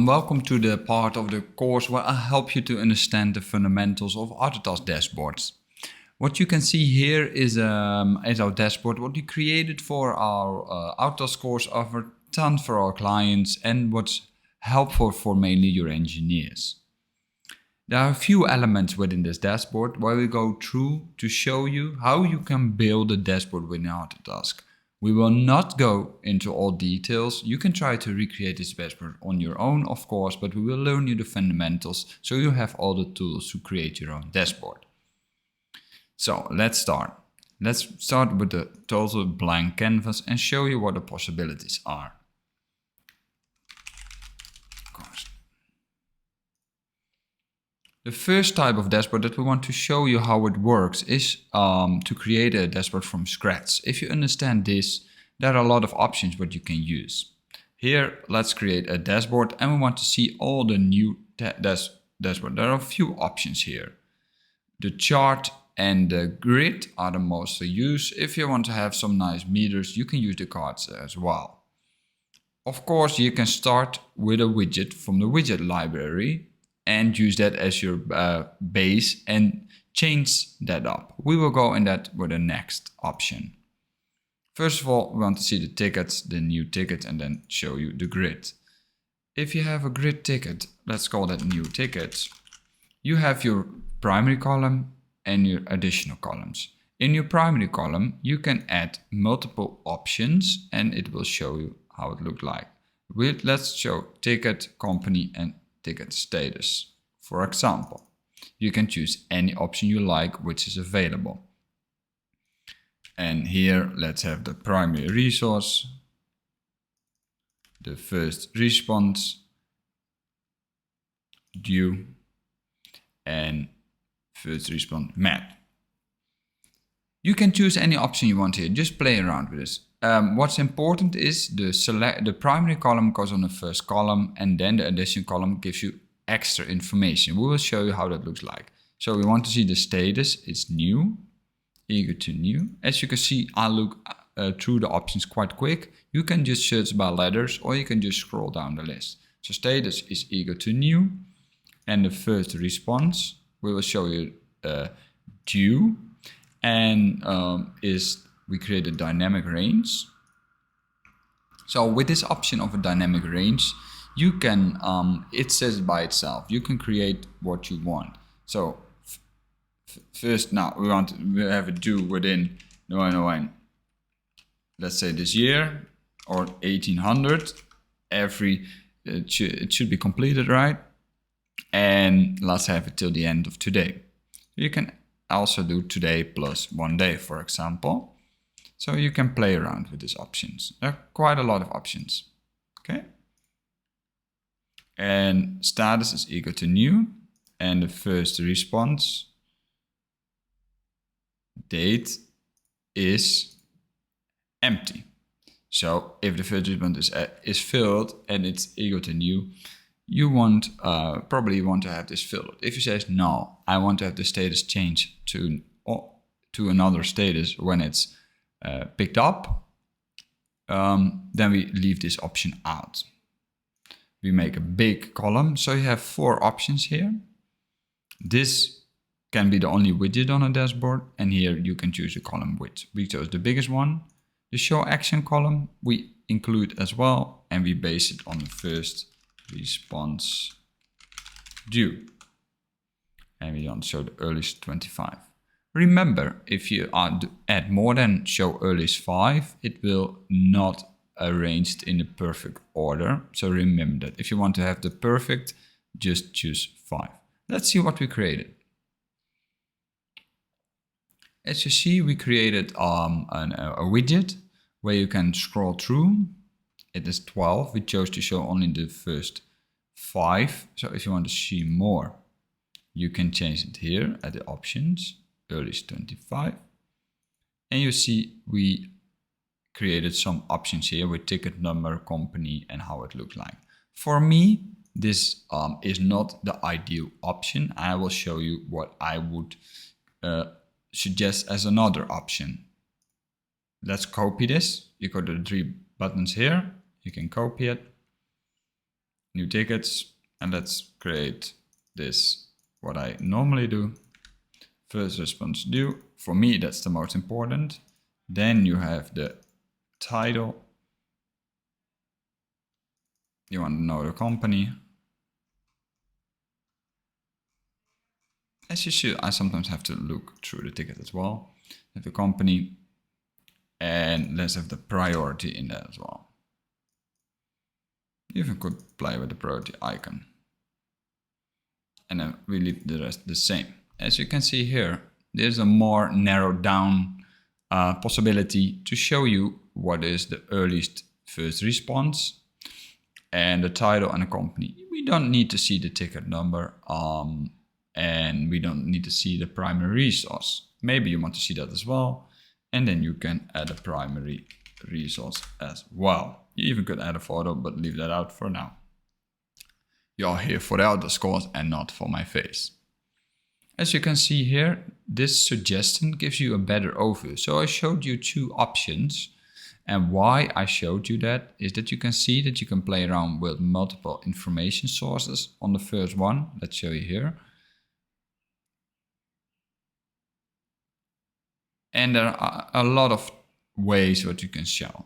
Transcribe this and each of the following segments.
Welcome to the part of the course where I help you to understand the fundamentals of Autotask dashboards. What you can see here is our dashboard, what we created for our Autotask course, offer ton for our clients and what's helpful for mainly your engineers. There are a few elements within this dashboard where we go through to show you how you can build a dashboard within Autotask. We will not go into all details. You can try to recreate this dashboard on your own, of course, but we will learn you the fundamentals so you have all the tools to create your own dashboard. So let's start. Let's start with the total blank canvas and show you what the possibilities are. The first type of dashboard that we want to show you how it works is to create a dashboard from scratch. If you understand this, there are a lot of options what you can use. Here, let's create a dashboard and we want to see all the new dashboard. There are a few options here. The chart and the grid are the most used. If you want to have some nice meters, you can use the cards as well. Of course, you can start with a widget from the widget library and use that as your base and change that up. We will go in that with the next option. First of all, we want to see the tickets, the new ticket, and then show you the grid. If you have a grid ticket, let's call that new tickets. You have your primary column and your additional columns. In your primary column, you can add multiple options and it will show you how it looks like. Let's show ticket, company, and ticket status. For example, you can choose any option you like which is available. And here let's have the primary resource, the first response, due, and first response map. You can choose any option you want here, just play around with this. What's important is the primary column goes on the first column and then the addition column gives you extra information. We will show you how that looks like. So we want to see the status, it's new, eager to new. As you can see, I look through the options quite quick. You can just search by letters or you can just scroll down the list. So status is eager to new and the first response, we will show you due and we create a dynamic range. So with this option of a dynamic range, you can, it says by itself, you can create what you want. So first now we have a due within, let's say this year or 1800, it should be completed, right? And let's have it till the end of today. You can also do today plus 1 day, for example. So you can play around with these options. There are quite a lot of options. Okay. And status is equal to new. And the first response date is empty. So if the first response is filled and it's equal to new, you probably want to have this filled. If you say no, I want to have the status change to another status when it's picked up, then we leave this option out. We make a big column, so you have 4 options here. This can be the only widget on a dashboard, and here you can choose the column width. We chose the biggest one. The show action column we include as well, and we base it on the first response due. And we want to show the earliest 25. Remember, if you add more than show earliest 5, it will not arranged in the perfect order. So remember that if you want to have the perfect, just choose 5. Let's see what we created. As you see, we created a widget where you can scroll through. It is 12. We chose to show only the first 5. So if you want to see more, you can change it here at the options. Earliest 25. And you see we created some options here with ticket number, company, and how it looks like. For me, this is not the ideal option. I will show you what I would suggest as another option. Let's copy this. You go to the 3 buttons here. You can copy it. new tickets, and let's create this, what I normally do. First response due. For me, that's the most important. Then you have the title. You want to know the company. As you should, I sometimes have to look through the ticket as well. Have the company, and let's have the priority in there as well. You even could play with the priority icon. And then we leave the rest the same. As you can see here, there's a more narrowed down possibility to show you what is the earliest first response and the title and the company. We don't need to see the ticket number and we don't need to see the primary resource. Maybe you want to see that as well. And then you can add a primary resource as well. You even could add a photo, but leave that out for now. You're here for the outer scores and not for my face. As you can see here, this suggestion gives you a better overview. So I showed you two options, and why I showed you that is that you can see that you can play around with multiple information sources. On the first one, let's show you here. And there are a lot of ways what you can show.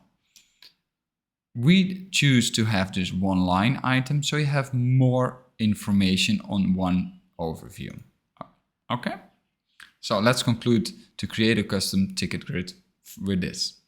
We choose to have this one line item, so you have more information on one overview. Okay, so let's conclude to create a custom ticket grid with this.